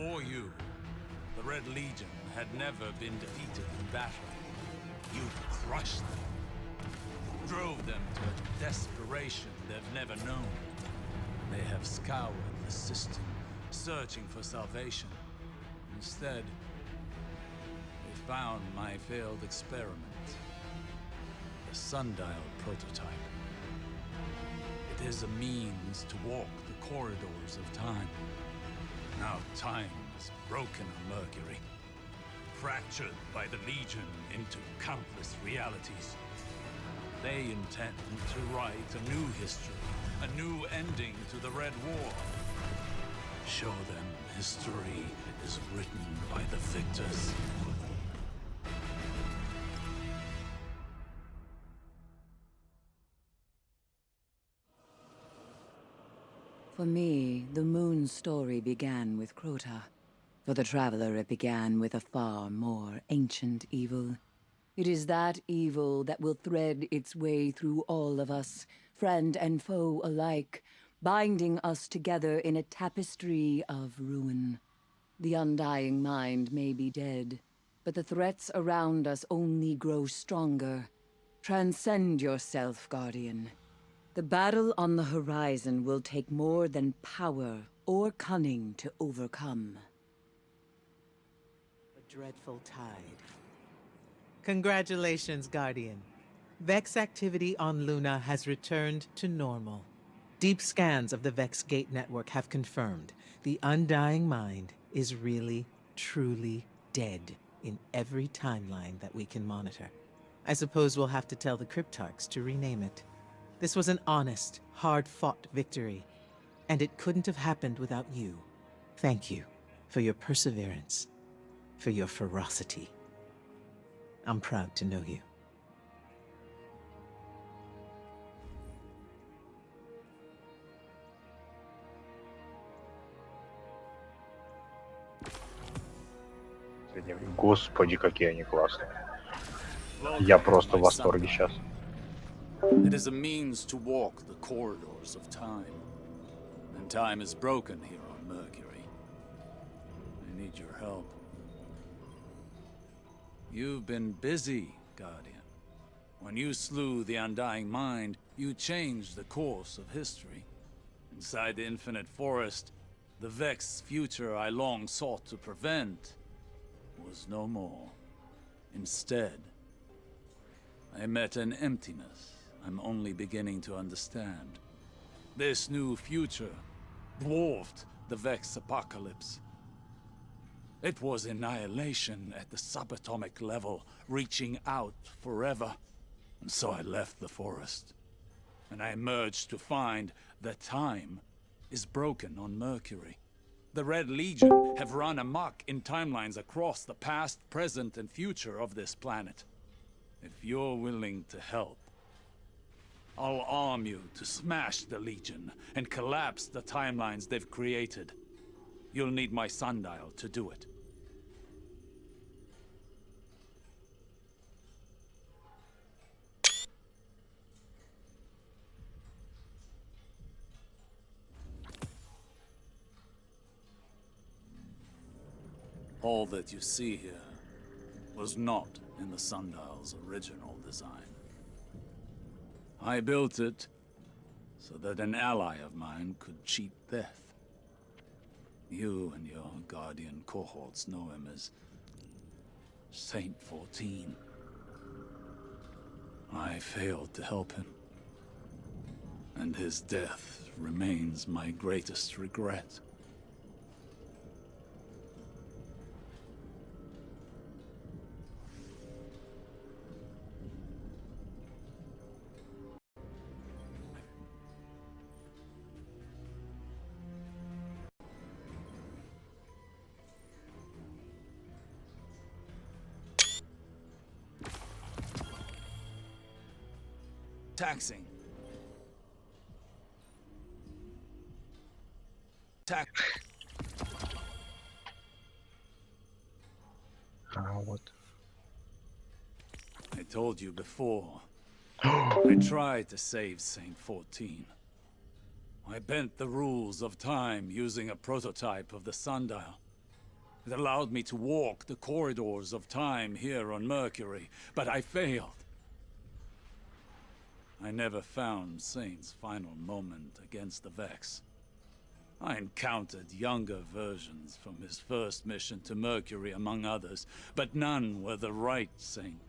Before you, the Red Legion had never been defeated in battle. You crushed them. Drove them to a desperation they've never known. They have scoured the system, searching for salvation. Instead, they found my failed experiment. The sundial prototype. It is a means to walk the corridors of time. Now time is broken on Mercury, fractured by the Legion into countless realities. They intend to write a new history, a new ending to the Red War. Show them history is written by the victors. For me, the Moon's story began with Crota. For the Traveler, it began with a far more ancient evil. It is that evil that will thread its way through all of us, friend and foe alike, binding us together in a tapestry of ruin. The undying mind may be dead, but the threats around us only grow stronger. Transcend yourself, Guardian. The battle on the horizon will take more than power or cunning to overcome. A dreadful tide. Congratulations, Guardian. Vex activity on Luna has returned to normal. Deep scans of the Vex Gate network have confirmed the undying mind is really, truly dead in every timeline that we can monitor. I suppose we'll have to tell the Cryptarchs to rename it. This was an honest, hard-fought victory, and it couldn't have happened without you. Thank you for your perseverance, for your ferocity. I'm proud to know you. Господи, какие они классные. Я просто в восторге сейчас. It is a means to walk the corridors of time. And time is broken here on Mercury. I need your help. You've been busy, Guardian. When you slew the Undying Mind, you changed the course of history. Inside the Infinite Forest, the Vex future I long sought to prevent was no more. Instead, I met an emptiness I'm only beginning to understand. This new future dwarfed the Vex apocalypse. It was annihilation at the subatomic level, reaching out forever. And so I left the forest. And I emerged to find that time is broken on Mercury. The Red Legion have run amok in timelines across the past, present, and future of this planet. If you're willing to help, I'll arm you to smash the Legion and collapse the timelines they've created. You'll need my sundial to do it. All that you see here was not in the sundial's original design. I built it so that an ally of mine could cheat death. You and your Guardian cohorts know him as Saint 14. I failed to help him, and his death remains my greatest regret. Taxing. Вот. I told you before. I tried to save Saint 14. I bent the rules of time using a prototype of the sundial. It allowed me to walk the corridors of time here on Mercury, but I failed. I never found Saint's final moment against the Vex. I encountered younger versions from his first mission to Mercury, among others, but none were the right Saint.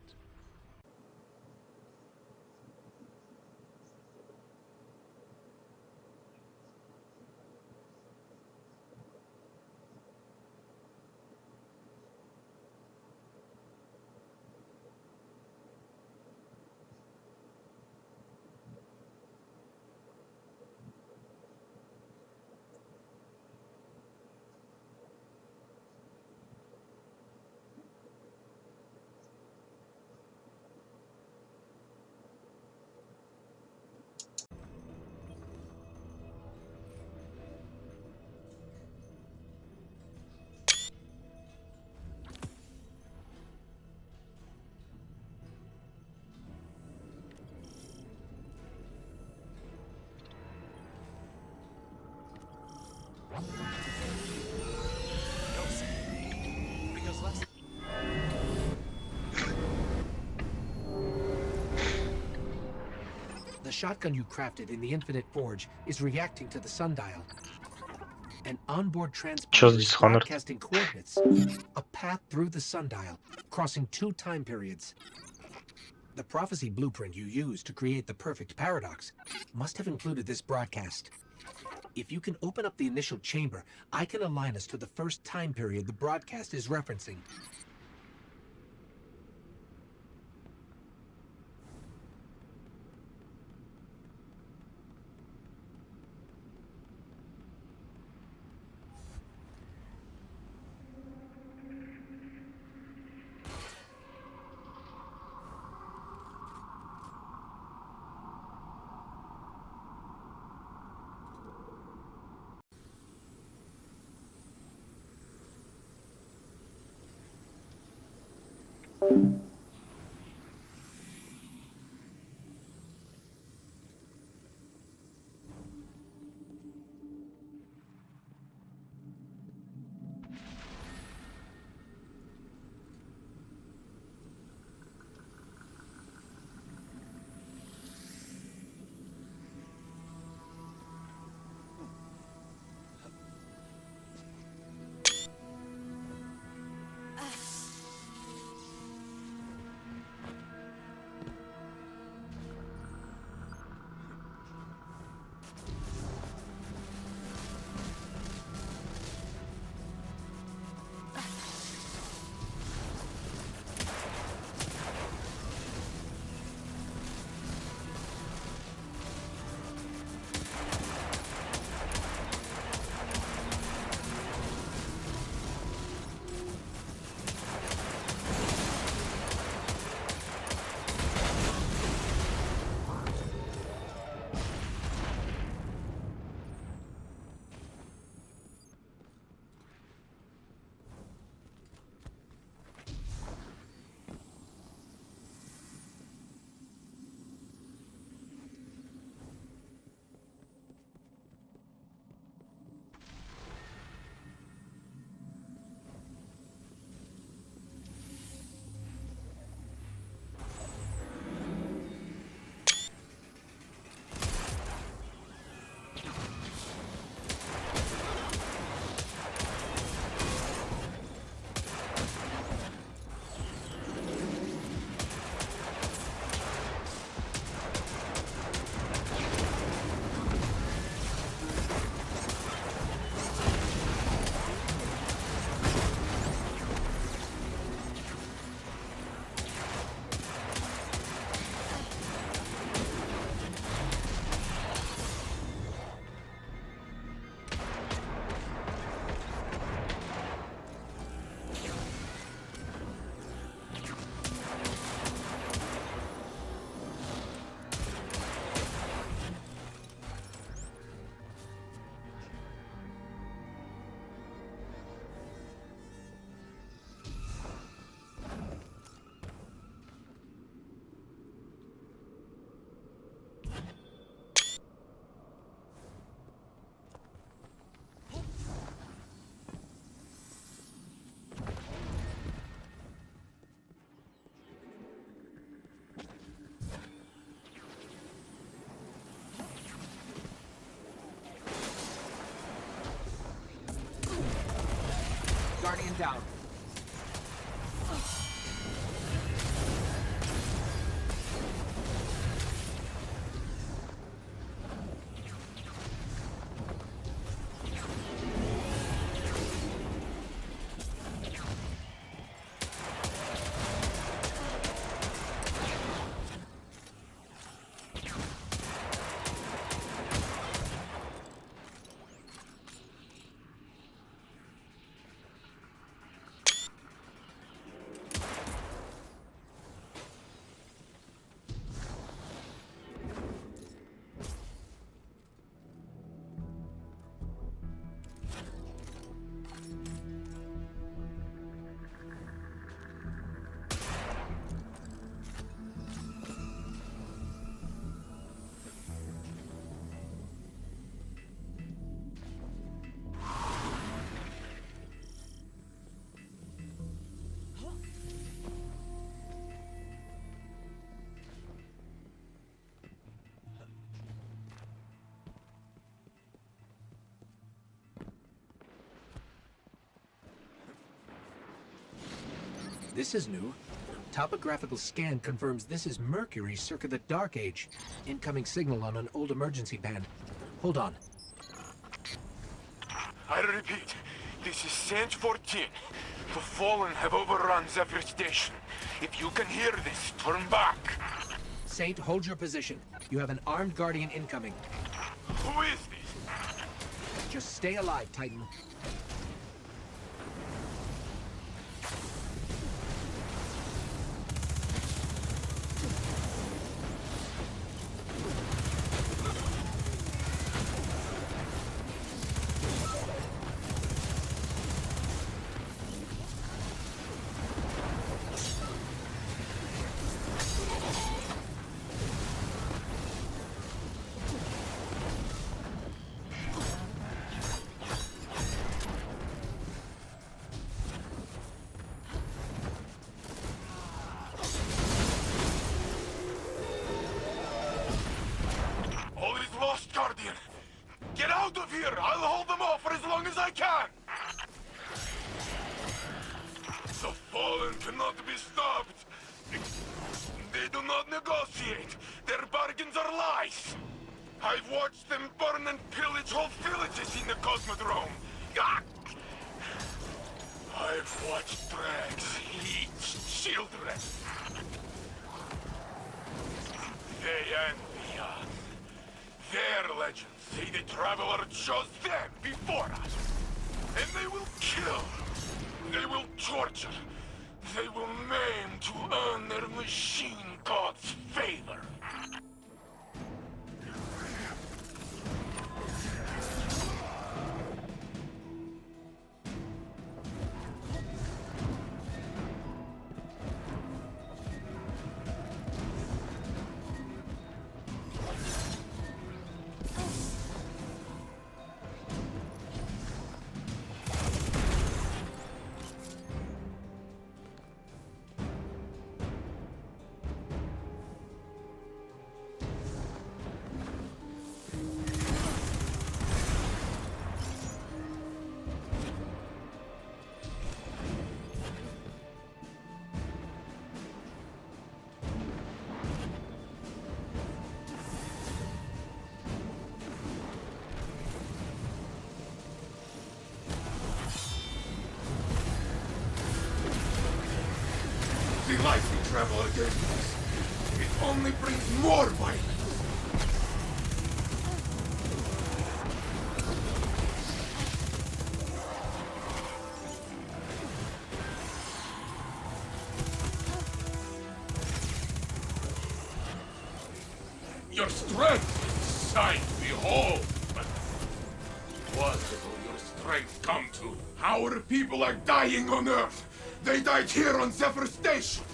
The shotgun you crafted in the Infinite Forge is reacting to the sundial. An onboard Что transponder здесь is Хонор? broadcasting coordinates. A path through the sundial, crossing 2 time periods. The prophecy blueprint you used to create the perfect paradox must have included this broadcast. If you can open up the initial chamber, I can align us to the first time period the broadcast is referencing. down. This is new. Topographical scan confirms this is Mercury circa the Dark Age. Incoming signal on an old emergency band. Hold on. I repeat, this is Saint 14. The Fallen have overrun Zephyr Station. If you can hear this, turn back. Saint, hold your position. You have an armed guardian incoming. Who is this? Just stay alive, Titan. Get out of here! I'll hold them off for as long as I can! The Fallen cannot be stopped! They do not negotiate! Their bargains are lies! I've watched them burn and pillage whole villages in the Cosmodrome! Ah! I've watched drags eat children! They envy us. Their legends say the Traveler chose them before us. And they will kill. They will torture. They will maim to earn their machine god's favor. The life the Traveler gave us, it only brings more violence. Your strength is sight, behold, but what will your strength come to? Our people are dying on Earth. They died here on Zephyr Station!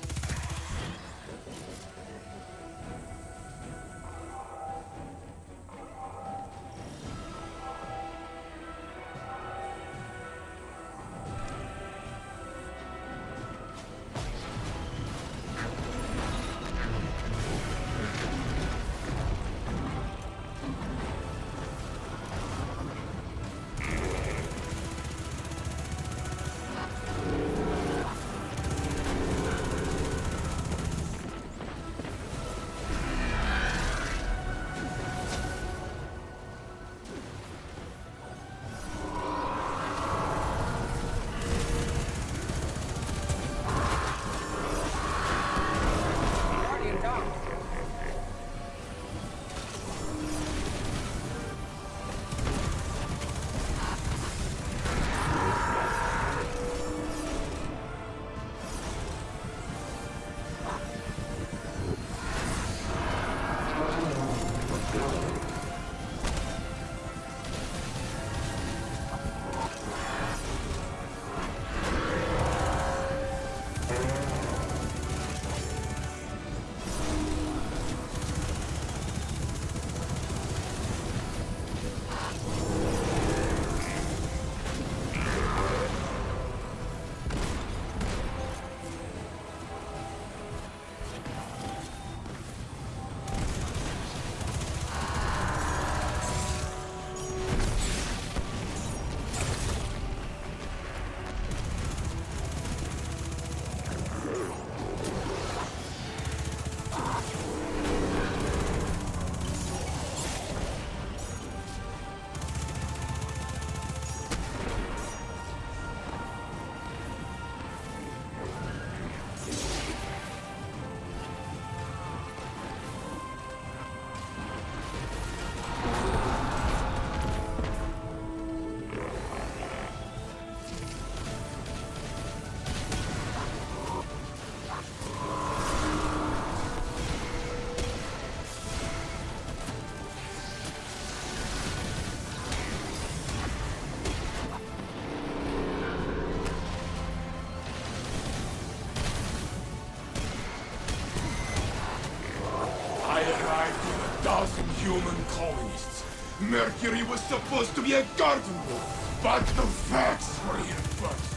I arrived with 1,000 human colonists. Mercury was supposed to be a garden wall, but the Vex were here first.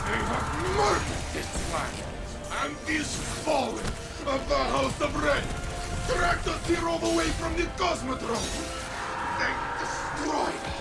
They have murdered this planet, and this fallen of the House of Red tracked us here all the way from the Cosmodrome. They destroyed us.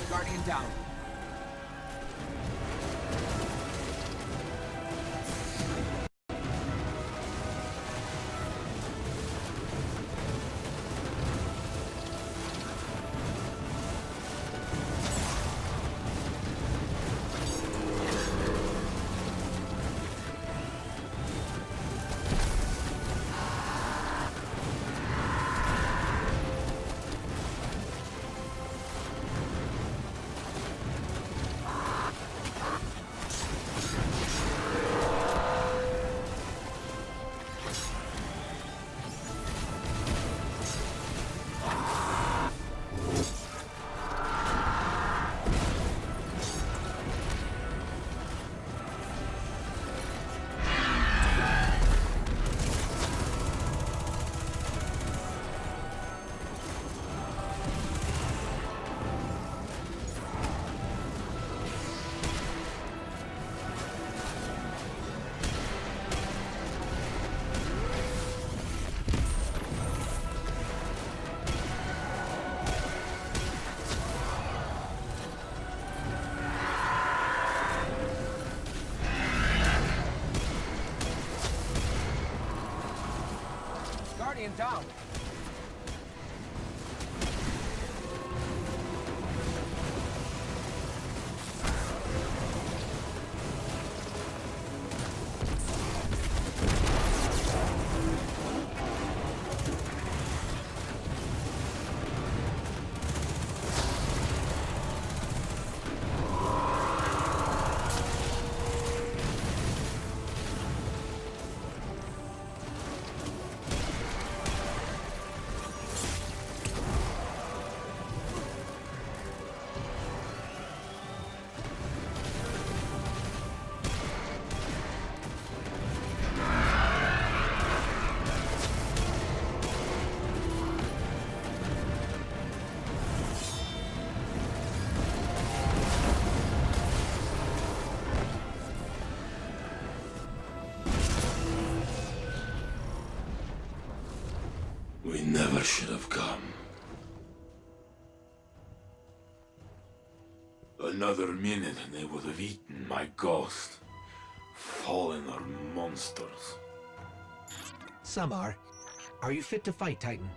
Guardian down. Guardian down. We never should have come. Another minute and they would have eaten my ghost. Fallen are monsters. Some are. Are you fit to fight, Titan?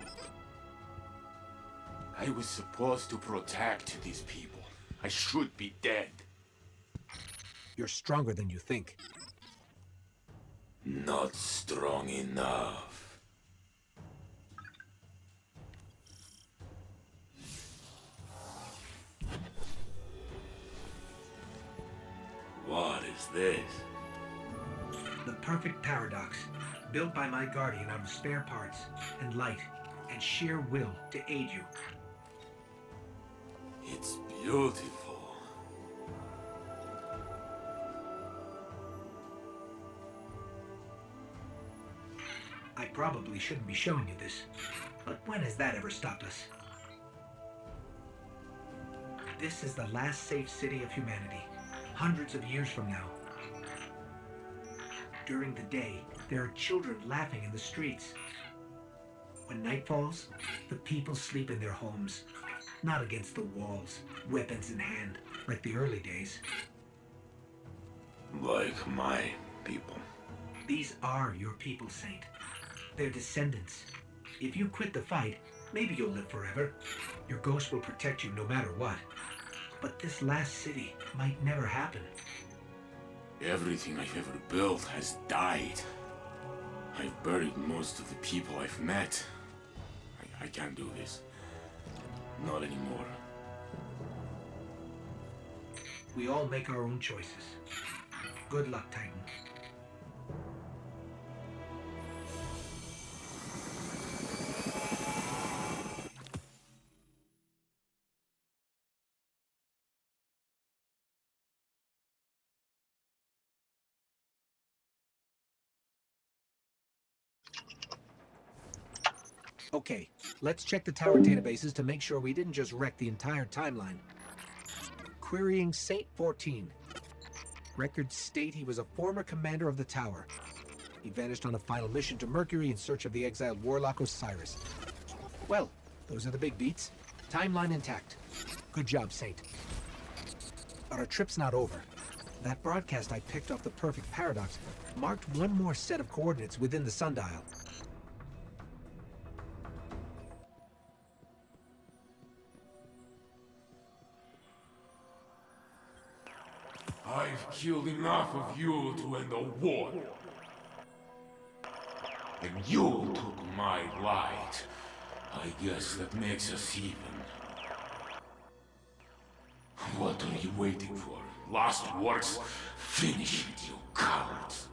I was supposed to protect these people. I should be dead. You're stronger than you think. Not strong enough. What is this? The perfect paradox, built by my guardian out of spare parts, and light, and sheer will to aid you. It's beautiful. I probably shouldn't be showing you this, but when has that ever stopped us? This is the last safe city of humanity, hundreds of years from now. During the day, there are children laughing in the streets. When night falls, the people sleep in their homes, not against the walls, weapons in hand, like the early days. Like my people. These are your people, Saint. They're descendants. If you quit the fight, maybe you'll live forever. Your ghost will protect you no matter what. But this last city might never happen. Everything I've ever built has died. I've buried most of the people I've met. I can't do this. Not anymore. We all make our own choices. Good luck, Titan. Okay, let's check the tower databases to make sure we didn't just wreck the entire timeline. Querying Saint 14. Records state he was a former commander of the tower. He vanished on a final mission to Mercury in search of the exiled warlock Osiris. Well, those are the big beats. Timeline intact. Good job, Saint. But our trip's not over. That broadcast I picked off the perfect paradox marked one more set of coordinates within the sundial. I've killed enough of you to end the war. And you took my light. I guess that makes us even. What are you waiting for? Last words? Finish it, you cowards.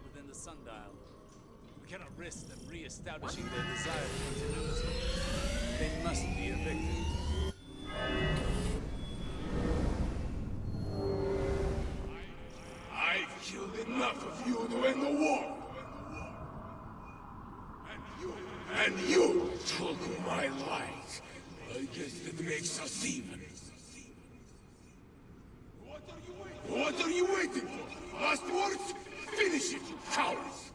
Within the sundial, we cannot risk them re-establishing their desired continuity. They must be evicted. I've killed enough of you to end the war. And you took my light. I guess that makes us even. What are you waiting for? Last words? Finish it, you cowards!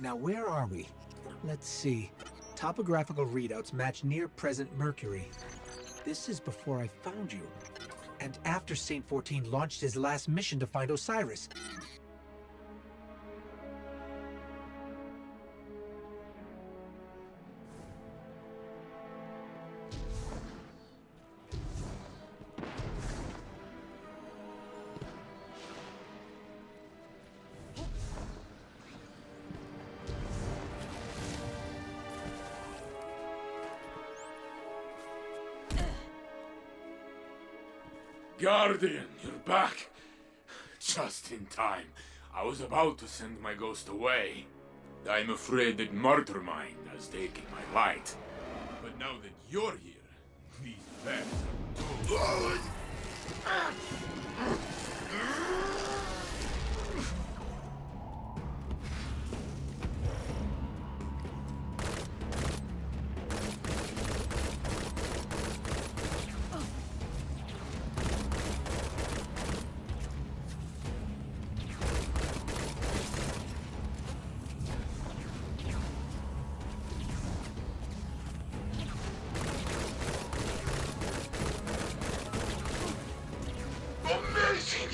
Now, where are we? Let's see. Topographical readouts match near-present Mercury. This is before I found you. And after Saint 14 launched his last mission to find Osiris. Guardian, you're back. Just in time. I was about to send my ghost away. I'm afraid that Martyrmind has taken my light. But now that you're here, these bats are doomed. Amazing!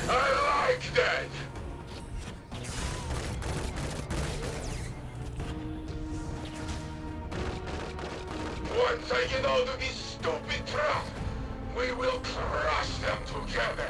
I like that! Once I get out of this stupid trap, we will crush them together!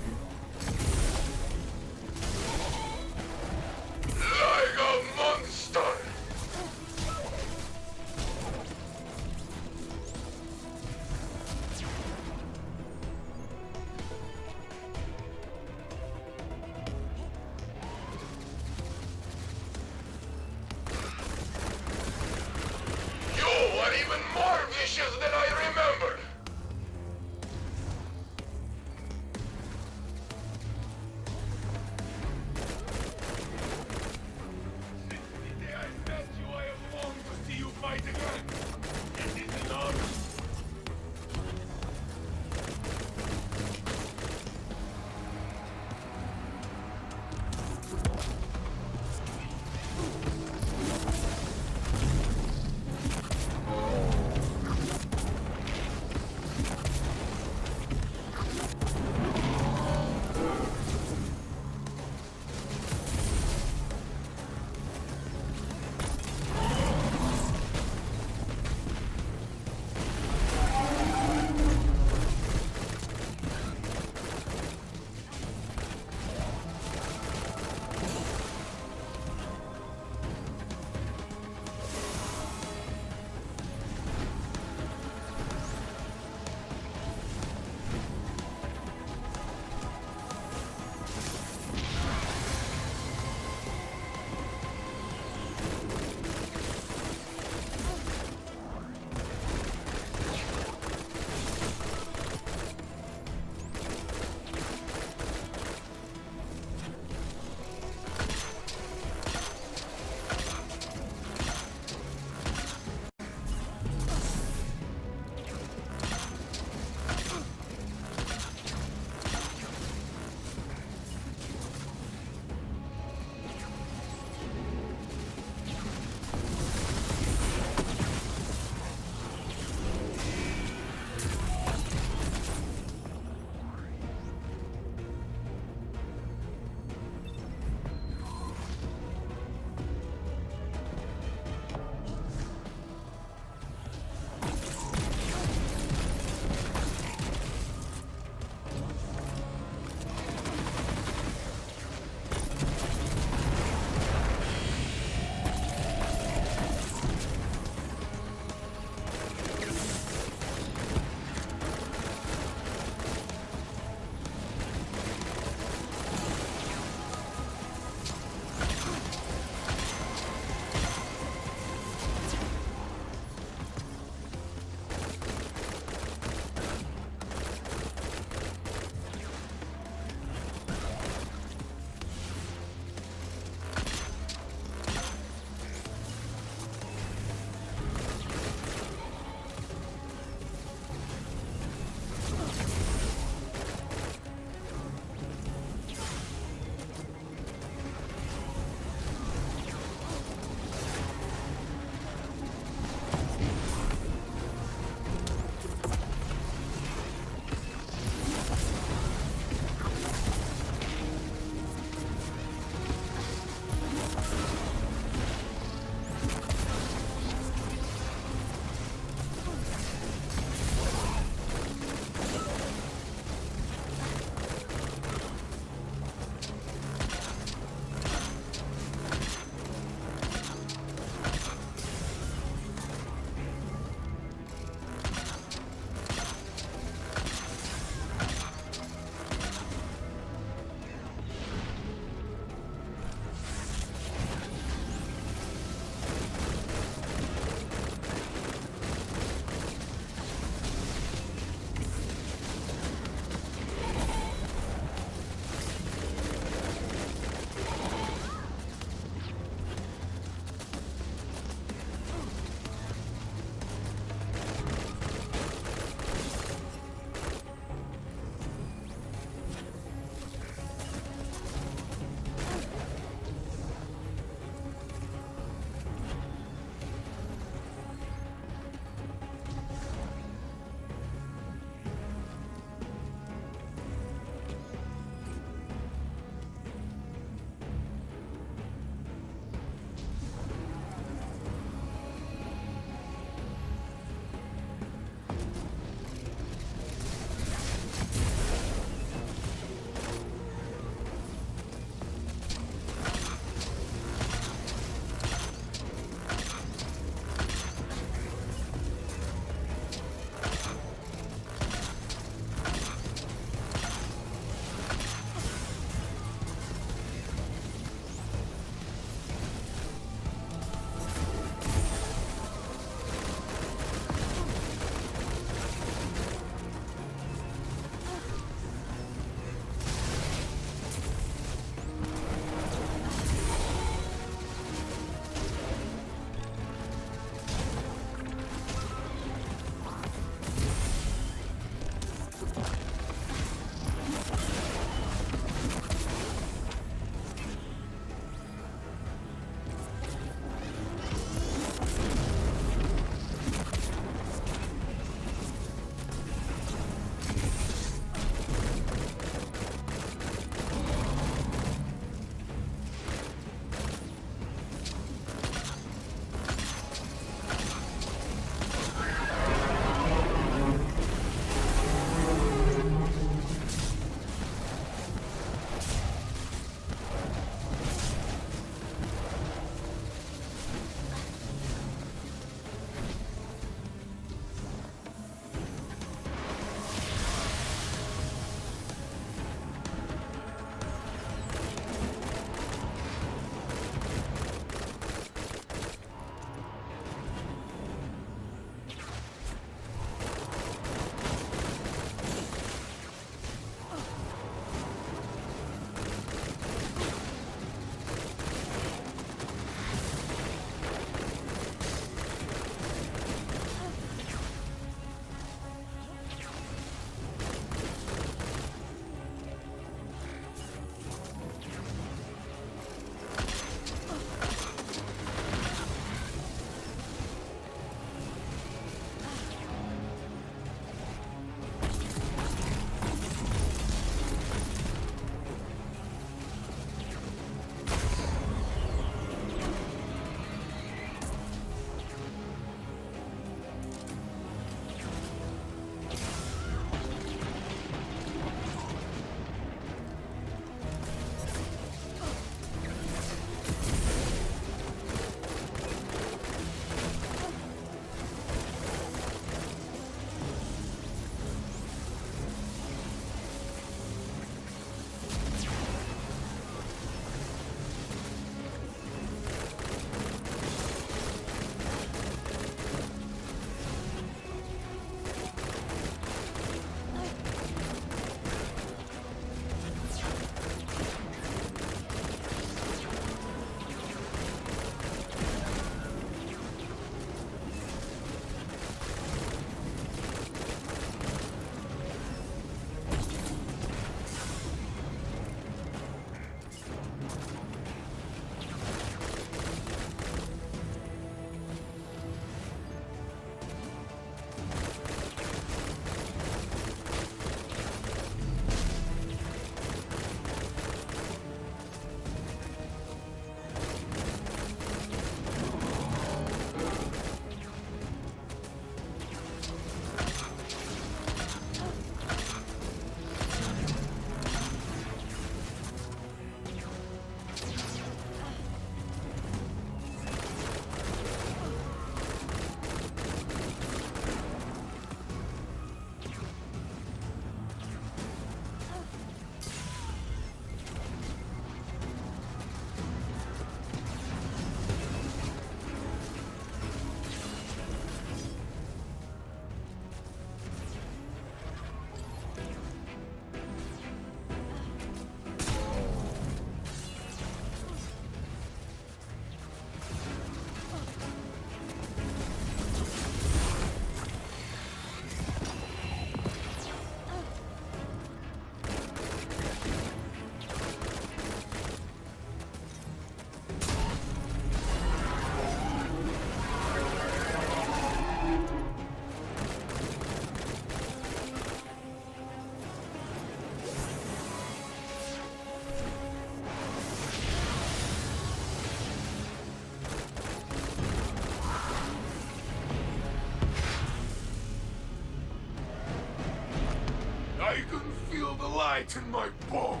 tighten my bones.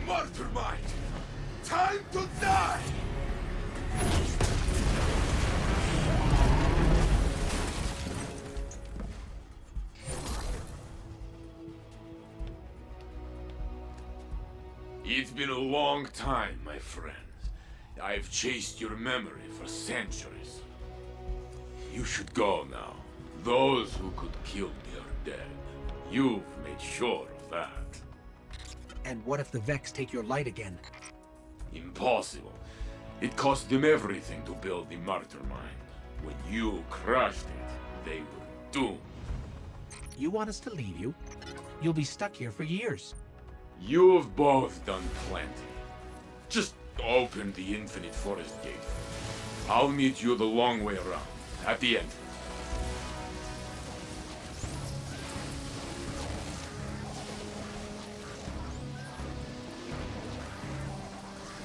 Martyr mind! Time to die! It's been a long time, my friends. I've chased your memory for centuries. You should go now. Those who could kill me are dead. You've made sure of that. And what if the Vex take your light again? Impossible. It cost them everything to build the Martyr Mine. When you crushed it, they were doomed. You want us to leave you? You'll be stuck here for years. You've both done plenty. Just open the Infinite Forest Gate. I'll meet you the long way around, at the entrance.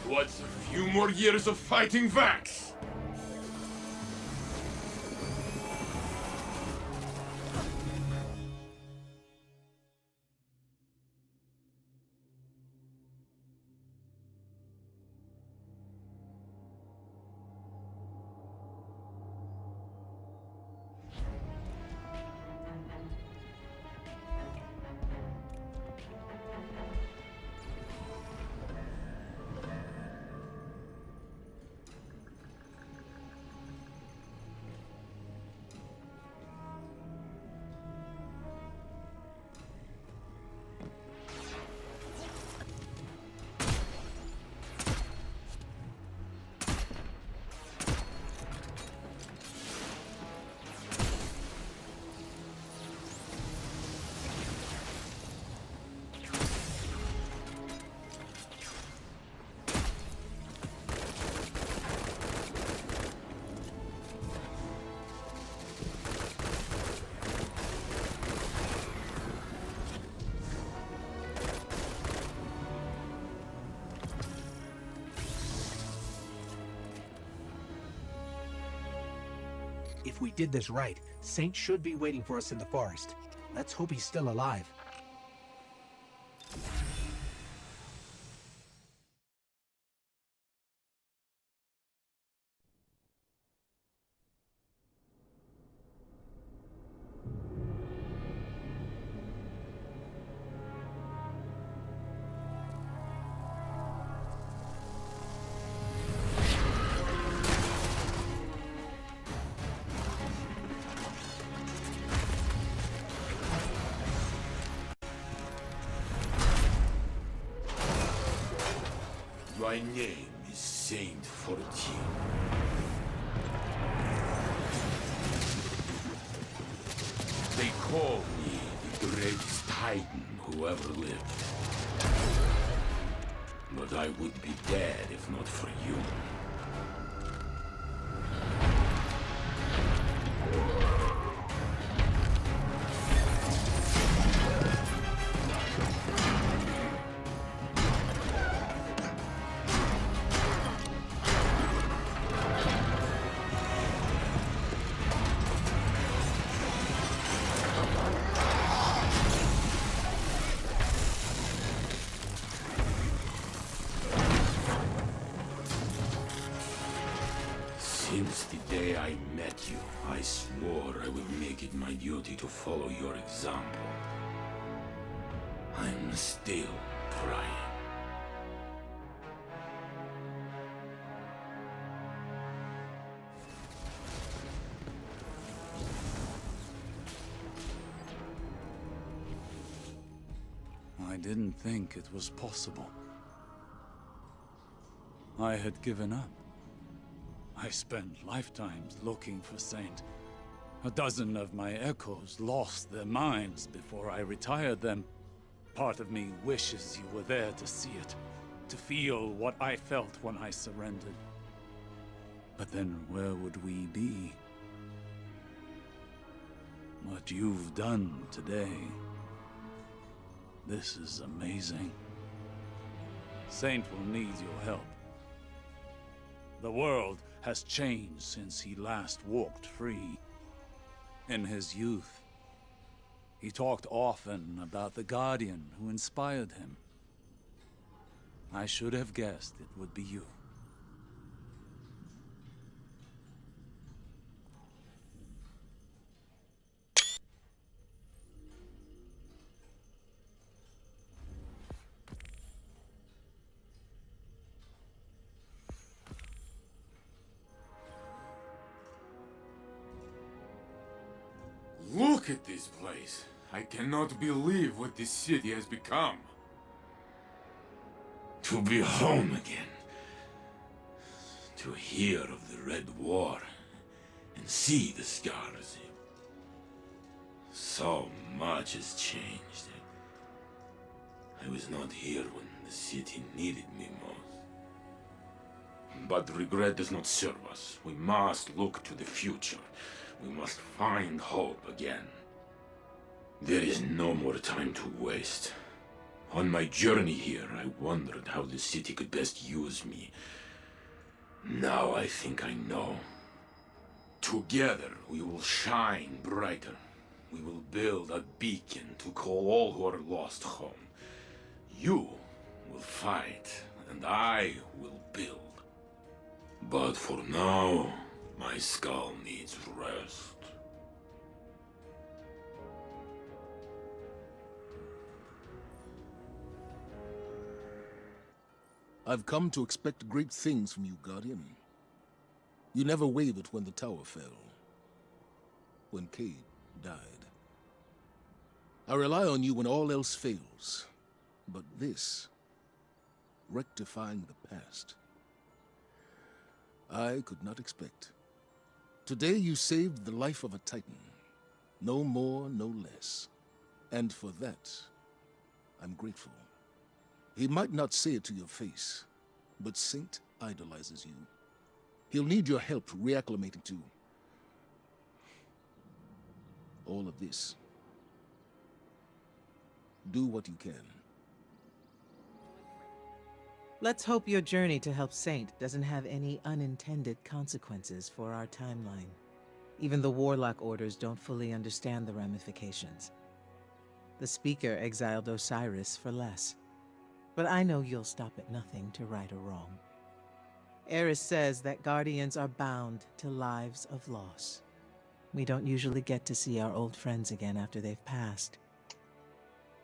What's a few more years of fighting Vax? If we did this right, Saint should be waiting for us in the forest. Let's hope he's still alive. My name is Saint 14. They call me the greatest titan who ever lived. But I would be dead if not for you. Since the day I met you, I swore I would make it my duty to follow your example. I'm still trying. I didn't think it was possible. I had given up. I spent lifetimes looking for Saint. A dozen of my echoes lost their minds before I retired them. Part of me wishes you were there to see it, to feel what I felt when I surrendered. But then where would we be? What you've done today, this is amazing. Saint will need your help. The world has changed since he last walked free. In his youth, He talked often about the Guardian who inspired him. I should have guessed it would be you. Look at this place. I cannot believe what this city has become. To be home again. To hear of the Red War and see the scars. So much has changed. I was not here when the city needed me most. But regret does not serve us. We must look to the future. We must find hope again. There is no more time to waste. On my journey here, I wondered how the city could best use me. Now I think I know. Together, we will shine brighter. We will build a beacon to call all who are lost home. You will fight, and I will build. But for now, my skull needs rest. I've come to expect great things from you, Guardian. You never wavered when the tower fell. When Cade died. I rely on you when all else fails. But this, rectifying the past, I could not expect. Today you saved the life of a Titan. No more, no less. And for that, I'm grateful. He might not say it to your face, but Saint idolizes you. He'll need your help reacclimating to all of this. Do what you can. Let's hope your journey to help Saint doesn't have any unintended consequences for our timeline. Even the Warlock orders don't fully understand the ramifications. The Speaker exiled Osiris for less. But I know you'll stop at nothing to right a wrong. Eris says that Guardians are bound to lives of loss. We don't usually get to see our old friends again after they've passed.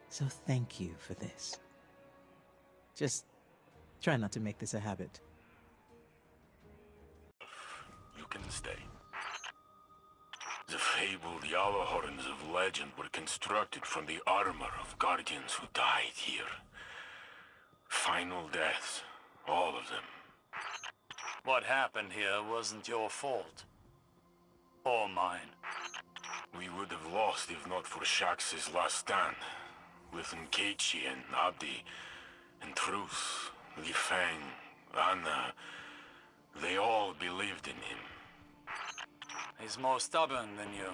So thank you for this. Just try not to make this a habit. You can stay. The fabled yellow horns of legend were constructed from the armor of guardians who died here. Final deaths, all of them. What happened here wasn't your fault. Or mine. We would have lost if not for Shax's last stand. With Nkechi and Abdi, and Truth, Li Fang, Anna, they all believed in him. He's more stubborn than you.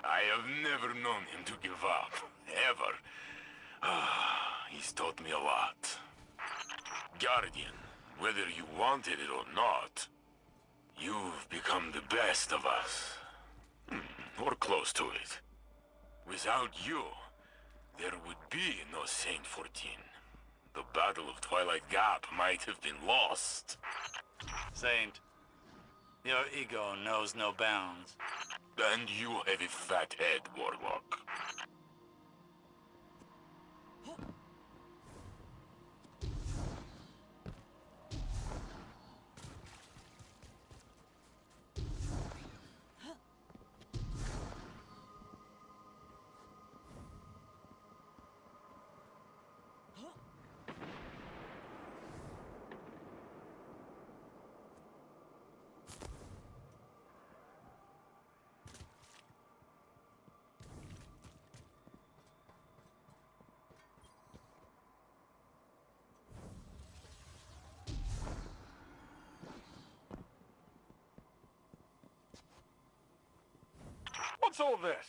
I have never known him to give up, ever. He's taught me a lot. Guardian, whether you wanted it or not, you've become the best of us. Or close to it. Without you, there would be no Saint 14. The Battle of Twilight Gap might have been lost. Saint, your ego knows no bounds. And you have a fat head, Warlock. What's all this?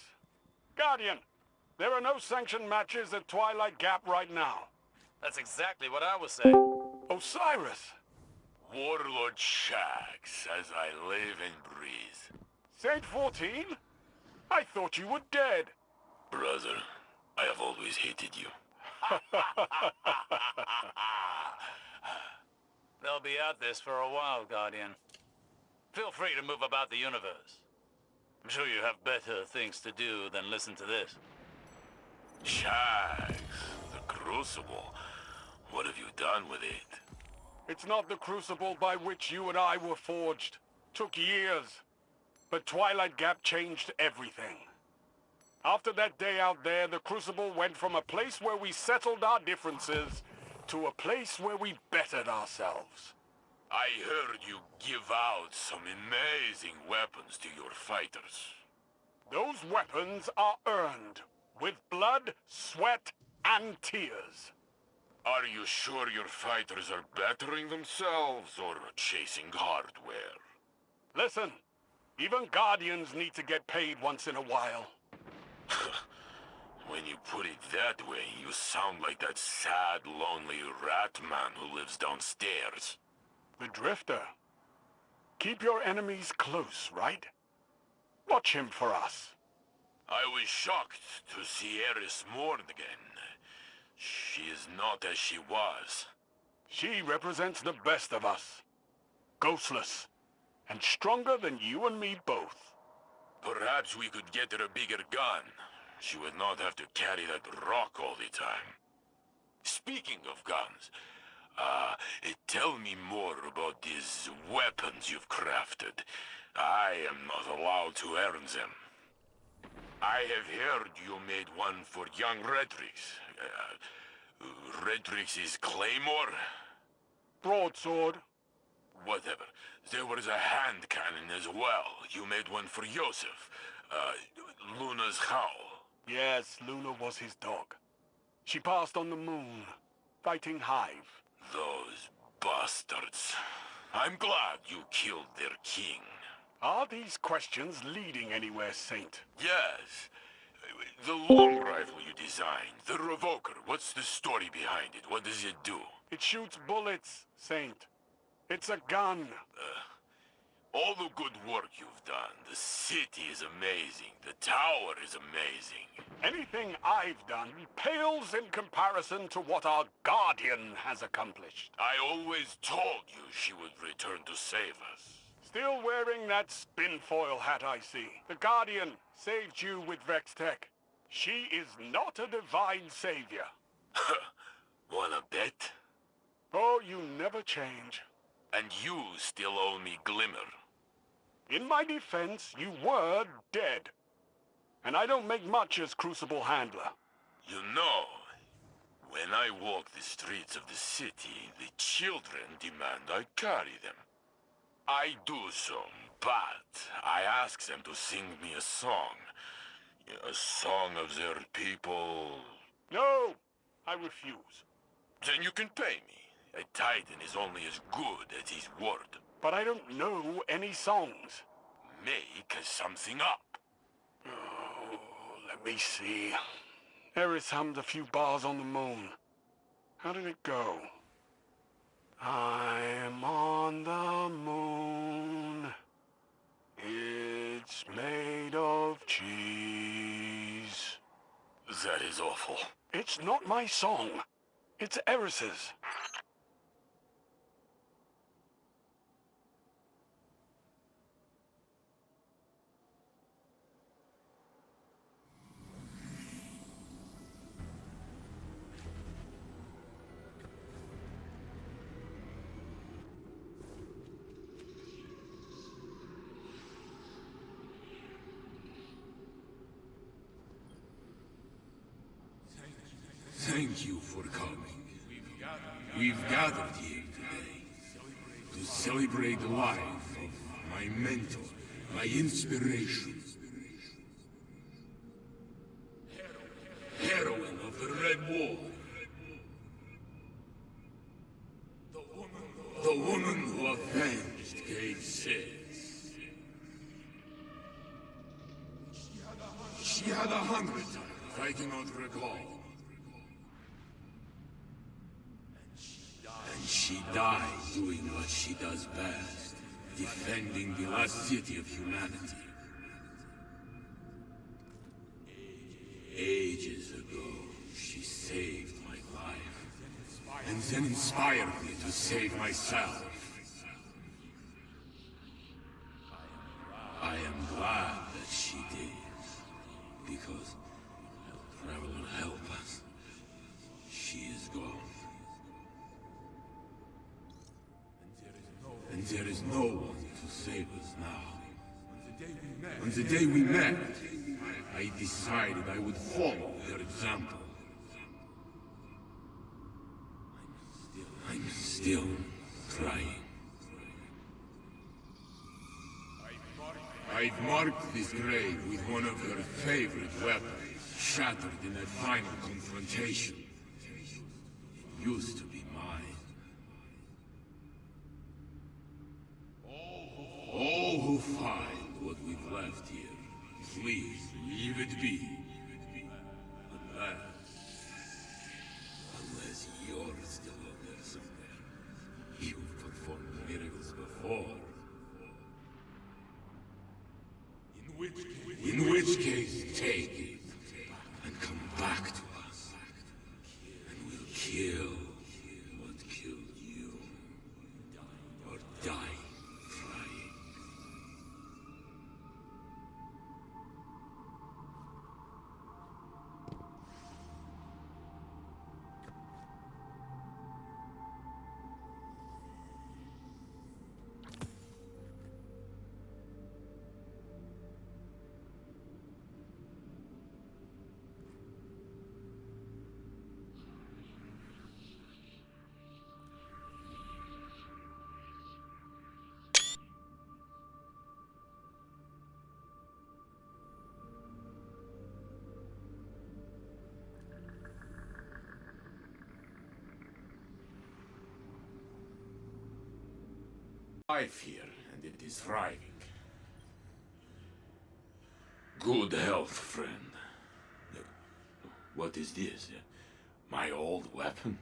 Guardian, there are no sanctioned matches at Twilight Gap right now. That's exactly what I was saying. Osiris! Warlord Shax, as I live and breathe. Saint 14? I thought you were dead. Brother, I have always hated you. They'll be at this for a while, Guardian. Feel free to move about the universe. I'm sure you have better things to do than listen to this. Shags, the Crucible. What have you done with it? It's not the crucible by which you and I were forged. Took years. But Twilight Gap changed everything. After that day out there, the Crucible went from a place where we settled our differences to a place where we bettered ourselves. I heard you give out some amazing weapons to your fighters. Those weapons are earned with blood, sweat, and tears. Are you sure your fighters are bettering themselves or chasing hardware? Listen, even Guardians need to get paid once in a while. When you put it that way, you sound like that sad, lonely rat man who lives downstairs. The Drifter. Keep your enemies close, right? Watch him for us. I was shocked to see Eris mourn again. She is not as she was. She represents the best of us. Ghostless. And stronger than you and me both. Perhaps we could get her a bigger gun. She would not have to carry that rock all the time. Speaking of guns, tell me more about these weapons you've crafted. I am not allowed to earn them. I have heard you made one for young Redrix. Redrix's Claymore? Broadsword. Whatever. There was a hand cannon as well. You made one for Yosef. Luna's Howl. Yes, Luna was his dog. She passed on the moon, fighting Hive. Those bastards. I'm glad you killed their king. Are these questions leading anywhere, Saint? Yes. The long rifle you designed, the Revoker, what's the story behind it? What does it do? It shoots bullets, Saint. It's a gun. All the good work you've done. The city is amazing. The tower is amazing. Anything I've done pales in comparison to what our Guardian has accomplished. I always told you she would return to save us. Still wearing that spinfoil hat, I see. The Guardian saved you with Vex Tech. She is not a divine savior. Wanna bet? Oh, you never change. And you still owe me Glimmer. In my defense, you were dead. And I don't make much as Crucible handler. You know, when I walk the streets of the city, the children demand I carry them. I do so, but I ask them to sing me a song. A song of their people. No, I refuse. Then you can pay me. A Titan is only as good as his word. But I don't know any songs. Make something up. Oh, let me see. Eris hummed a few bars on the moon. How did it go? I'm on the moon. It's made of cheese. That is awful. It's not my song. It's Eris's. Thank you for coming. We've gathered here today to celebrate the life of my mentor, my inspiration. Heroine of the Red War. The woman who avenged Cave 6. She had 100 times, I cannot recall. And she died doing what she does best, defending the last city of humanity. inspired me to save myself. I am glad that she did, because Traveler help us. She is gone. And there is no one to save us now. On the day we met, I decided I would follow her example. I'm still trying. I've marked this grave with one of her favorite weapons, shattered in that final confrontation. It used to be mine. All who find what we've left here, please leave it be. Unless you're still out there somewhere. You've performed miracles before. In which case, take it and come back to us, and we'll kill what killed you, or die trying. Life here, and it is thriving. Good health, friend. What is this? My old weapon?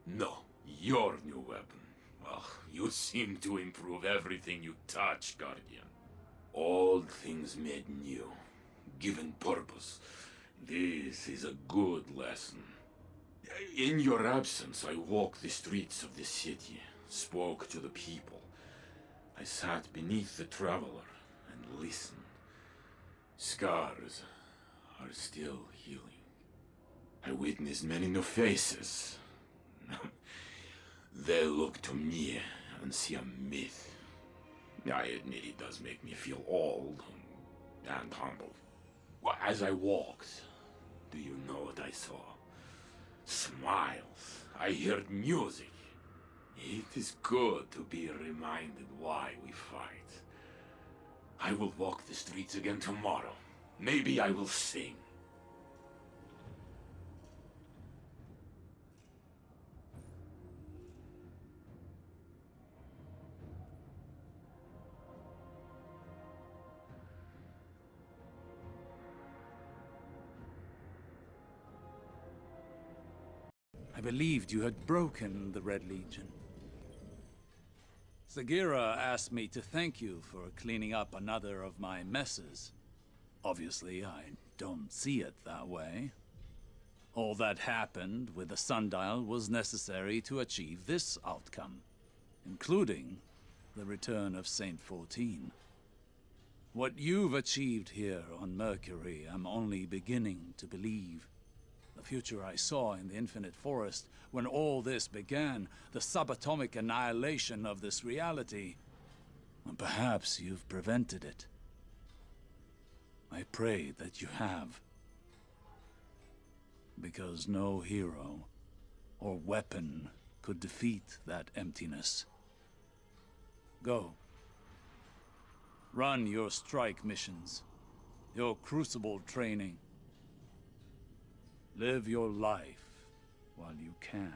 No, your new weapon. Well, you seem to improve everything you touch, Guardian. Old things made new, given purpose. This is a good lesson. In your absence, I walked the streets of the city, spoke to the people. I sat beneath the Traveler and listened. Scars are still healing. I witnessed many new faces. They look to me and see a myth. I admit it does make me feel old and humble. As I walked, do you know what I saw? Smiles. I heard music. It is good to be reminded why we fight. I will walk the streets again tomorrow. Maybe I will sing. I believed you had broken the Red Legion. Sagira asked me to thank you for cleaning up another of my messes. Obviously, I don't see it that way. All that happened with the sundial was necessary to achieve this outcome, including the return of Saint 14. What you've achieved here on Mercury, I'm only beginning to believe. The future I saw in the Infinite Forest, when all this began, the subatomic annihilation of this reality, and perhaps you've prevented it. I pray that you have. Because no hero or weapon could defeat that emptiness. Go. Run your strike missions, your crucible training. Live your life while you can.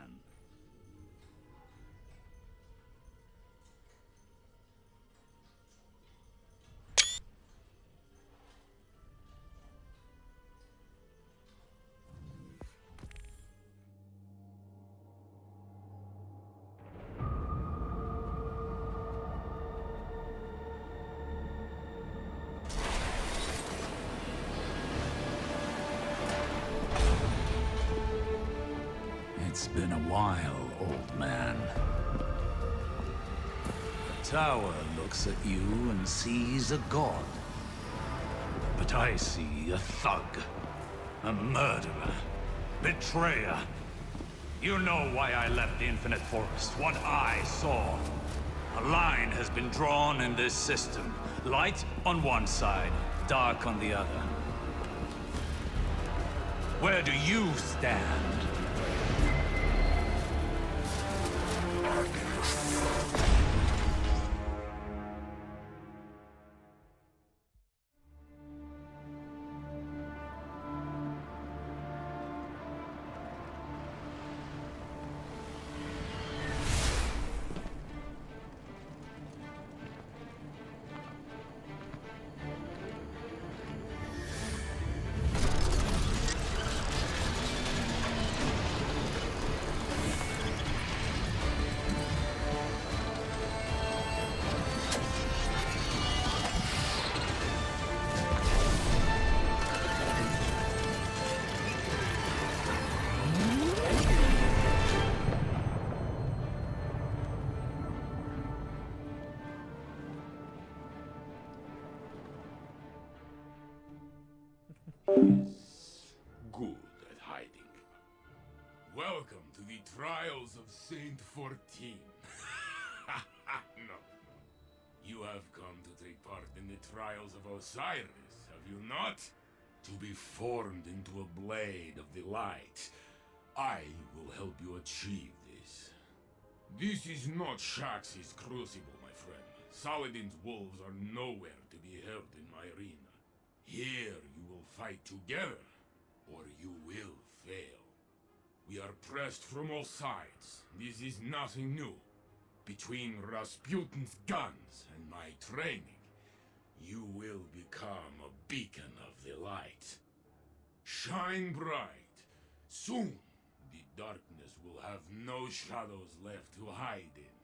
It's been a while, old man. The tower looks at you and sees a god. But I see a thug, a murderer, betrayer. You know why I left the Infinite Forest, what I saw. A line has been drawn in this system. Light on one side, dark on the other. Where do you stand? Good at hiding. Welcome to the trials of Saint 14. No. You have come to take part in the trials of Osiris, have you not? To be formed into a blade of the light. I will help you achieve this. This is not Shax's crucible, my friend. Saladin's wolves are nowhere to be held in my arena. Here you will fight together, or you will fail. We are pressed from all sides. This is nothing new. Between Rasputin's guns and my training, you will become a beacon of the light. Shine bright. Soon, the darkness will have no shadows left to hide in.